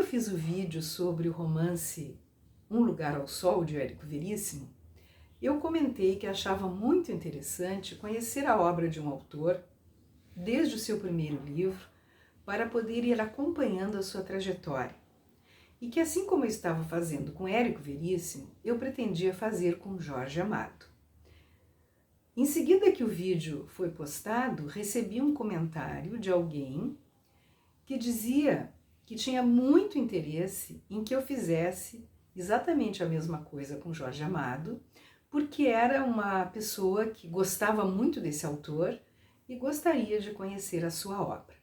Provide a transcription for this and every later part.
fiz o vídeo sobre o romance Um Lugar ao Sol, de Érico Veríssimo, eu comentei que achava muito interessante conhecer a obra de um autor, desde o seu primeiro livro, para poder ir acompanhando a sua trajetória. E que, assim como eu estava fazendo com Érico Veríssimo, eu pretendia fazer com Jorge Amado. Em seguida que o vídeo foi postado, recebi um comentário de alguém que dizia que tinha muito interesse em que eu fizesse exatamente a mesma coisa com Jorge Amado, porque era uma pessoa que gostava muito desse autor e gostaria de conhecer a sua obra.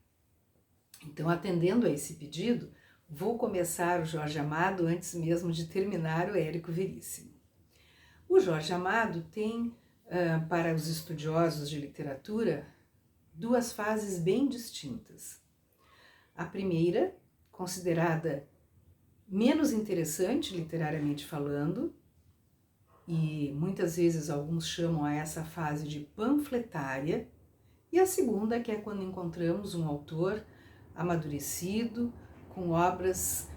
Então, atendendo a esse pedido, vou começar o Jorge Amado antes mesmo de terminar o Érico Veríssimo. O Jorge Amado tem, para os estudiosos de literatura, duas fases bem distintas. A primeira, considerada menos interessante literariamente falando, e muitas vezes alguns chamam a essa fase de panfletária, e a segunda, que é quando encontramos um autor amadurecido, com obras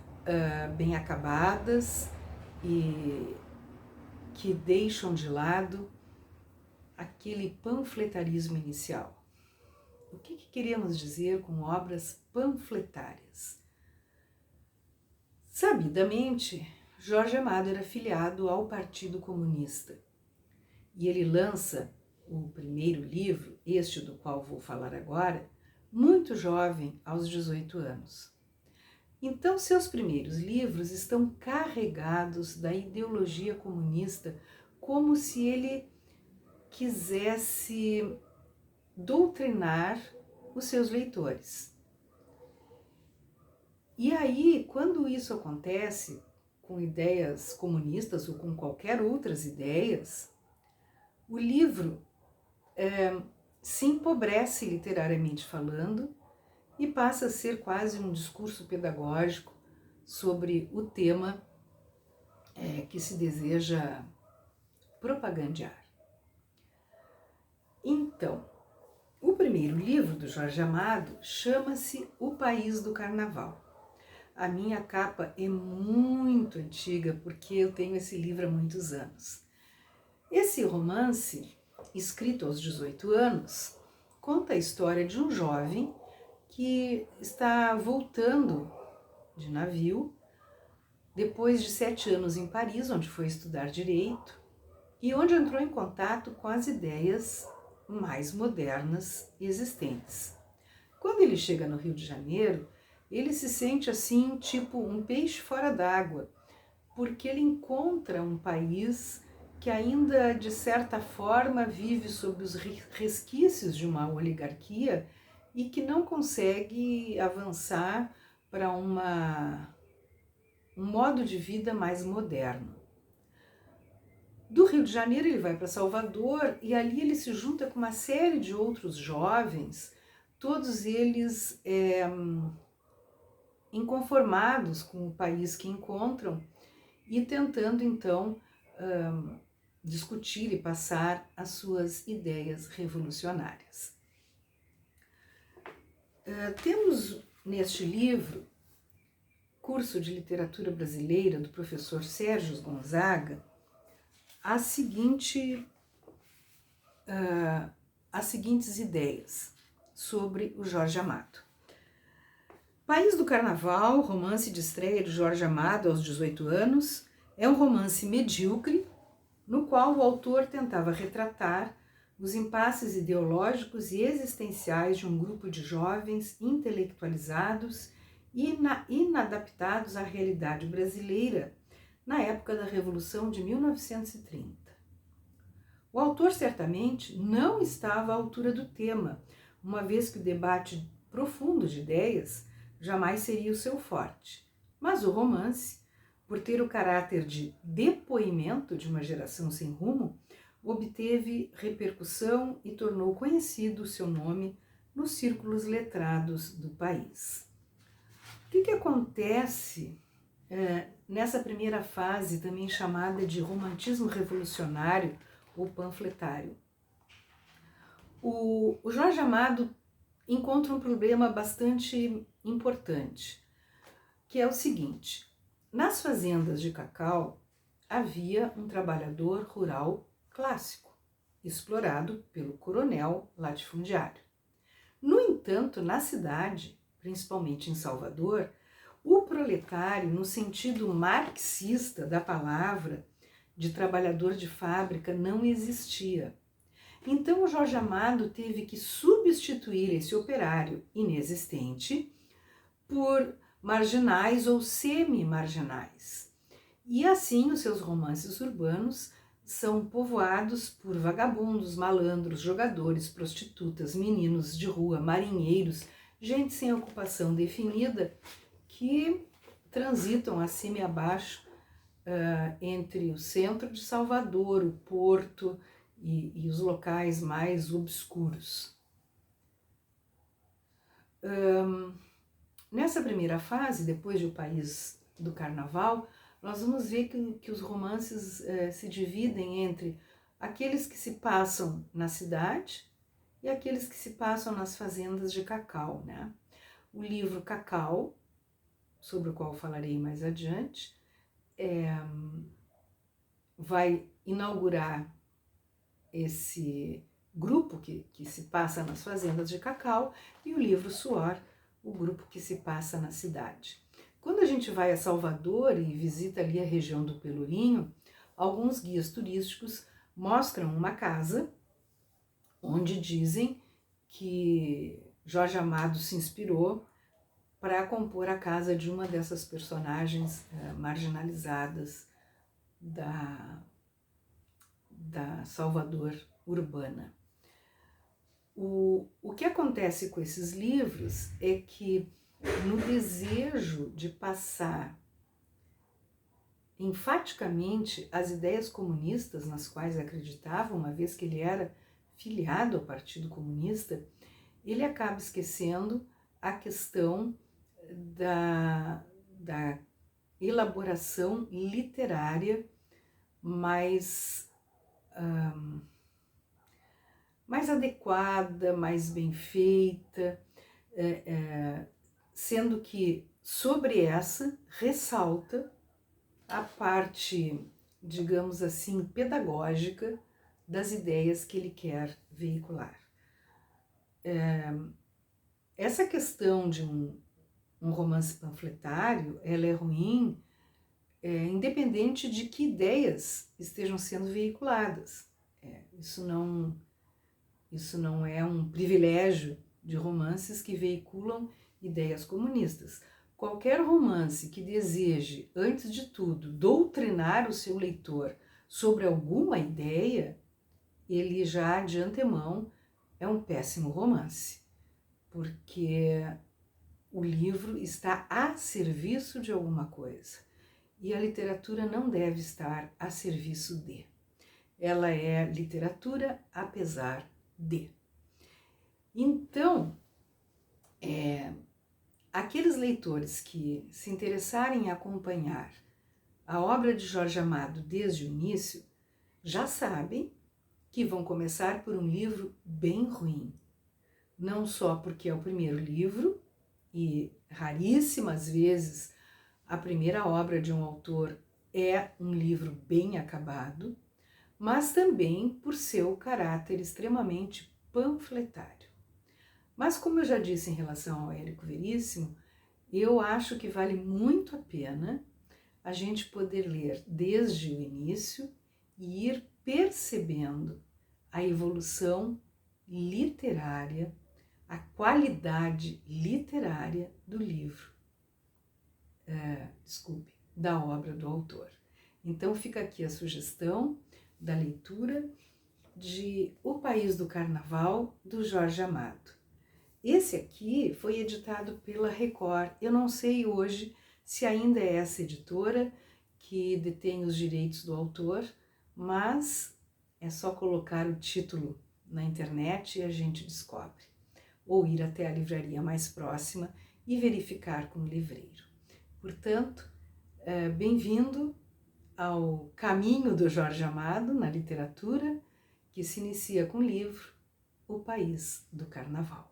bem acabadas e que deixam de lado aquele panfletarismo inicial. O que queremos dizer com obras panfletárias? Sabidamente, Jorge Amado era filiado ao Partido Comunista e ele lança o primeiro livro, este do qual vou falar agora, muito jovem, aos 18 anos. Então, seus primeiros livros estão carregados da ideologia comunista, como se ele quisesse doutrinar os seus leitores. E aí, quando isso acontece com ideias comunistas ou com qualquer outras ideias, o livro se empobrece literariamente falando e passa a ser quase um discurso pedagógico sobre o tema que se deseja propagandear. Então, o primeiro livro do Jorge Amado chama-se O País do Carnaval. A minha capa é muito antiga porque eu tenho esse livro há muitos anos. Esse romance, escrito aos 18 anos, conta a história de um jovem que está voltando de navio depois de 7 anos em Paris, onde foi estudar direito e onde entrou em contato com as ideias mais modernas existentes. Quando ele chega no Rio de Janeiro, ele se sente assim, tipo um peixe fora d'água, porque ele encontra um país que ainda, de certa forma, vive sob os resquícios de uma oligarquia e que não consegue avançar para um modo de vida mais moderno. Do Rio de Janeiro ele vai para Salvador e ali ele se junta com uma série de outros jovens, todos eles inconformados com o país que encontram e tentando então discutir e passar as suas ideias revolucionárias. Temos neste livro, Curso de Literatura Brasileira, do professor Sérgio Gonzaga, as seguintes ideias sobre o Jorge Amado. País do Carnaval, romance de estreia de Jorge Amado aos 18 anos, é um romance medíocre, no qual o autor tentava retratar os impasses ideológicos e existenciais de um grupo de jovens intelectualizados e inadaptados à realidade brasileira na época da Revolução de 1930. O autor certamente não estava à altura do tema, uma vez que o debate profundo de ideias jamais seria o seu forte. Mas o romance, por ter o caráter de depoimento de uma geração sem rumo, obteve repercussão e tornou conhecido o seu nome nos círculos letrados do país. O que acontece nessa primeira fase, também chamada de romantismo revolucionário ou panfletário? O Jorge Amado encontra um problema bastante importante. que é o seguinte: nas fazendas de cacau havia um trabalhador rural clássico, explorado pelo coronel latifundiário. No entanto, na cidade, principalmente em Salvador, o proletário, no sentido marxista da palavra, de trabalhador de fábrica, não existia. Então, o Jorge Amado teve que substituir esse operário inexistente por marginais ou semi-marginais. E assim, os seus romances urbanos são povoados por vagabundos, malandros, jogadores, prostitutas, meninos de rua, marinheiros, gente sem ocupação definida, que transitam acima e abaixo entre o centro de Salvador, o porto e os locais mais obscuros. Nessa primeira fase, depois de O País do Carnaval, nós vamos ver que os romances se dividem entre aqueles que se passam na cidade e aqueles que se passam nas fazendas de cacau, né? O livro Cacau, sobre o qual falarei mais adiante, vai inaugurar esse grupo que se passa nas fazendas de cacau, e o livro Suor, o grupo que se passa na cidade. Quando a gente vai a Salvador e visita ali a região do Pelourinho, alguns guias turísticos mostram uma casa onde dizem que Jorge Amado se inspirou para compor a casa de uma dessas personagens marginalizadas da Salvador urbana. O que acontece com esses livros é que, no desejo de passar enfaticamente as ideias comunistas nas quais acreditava, uma vez que ele era filiado ao Partido Comunista, ele acaba esquecendo a questão da elaboração literária mais adequada, mais bem feita, sendo que sobre essa ressalta a parte, digamos assim, pedagógica das ideias que ele quer veicular. Essa questão de um romance panfletário, ela é ruim, independente de que ideias estejam sendo veiculadas. Isso não é um privilégio de romances que veiculam ideias comunistas. Qualquer romance que deseje, antes de tudo, doutrinar o seu leitor sobre alguma ideia, ele já de antemão é um péssimo romance, porque o livro está a serviço de alguma coisa. E a literatura não deve estar a serviço de. Ela é literatura apesar de. Então, aqueles leitores que se interessarem em acompanhar a obra de Jorge Amado desde o início, já sabem que vão começar por um livro bem ruim. Não só porque é o primeiro livro, e raríssimas vezes a primeira obra de um autor é um livro bem acabado, mas também por seu caráter extremamente panfletário. Mas, como eu já disse em relação ao Érico Veríssimo, eu acho que vale muito a pena a gente poder ler desde o início e ir percebendo a evolução literária, a qualidade literária do livro, da obra do autor. Então fica aqui a sugestão da leitura de O País do Carnaval, do Jorge Amado. Esse aqui foi editado pela Record. Eu não sei hoje se ainda é essa editora que detém os direitos do autor, mas é só colocar o título na internet e a gente descobre. Ou ir até a livraria mais próxima e verificar com o livreiro. Portanto, bem-vindo ao caminho do Jorge Amado na literatura, que se inicia com o livro O País do Carnaval.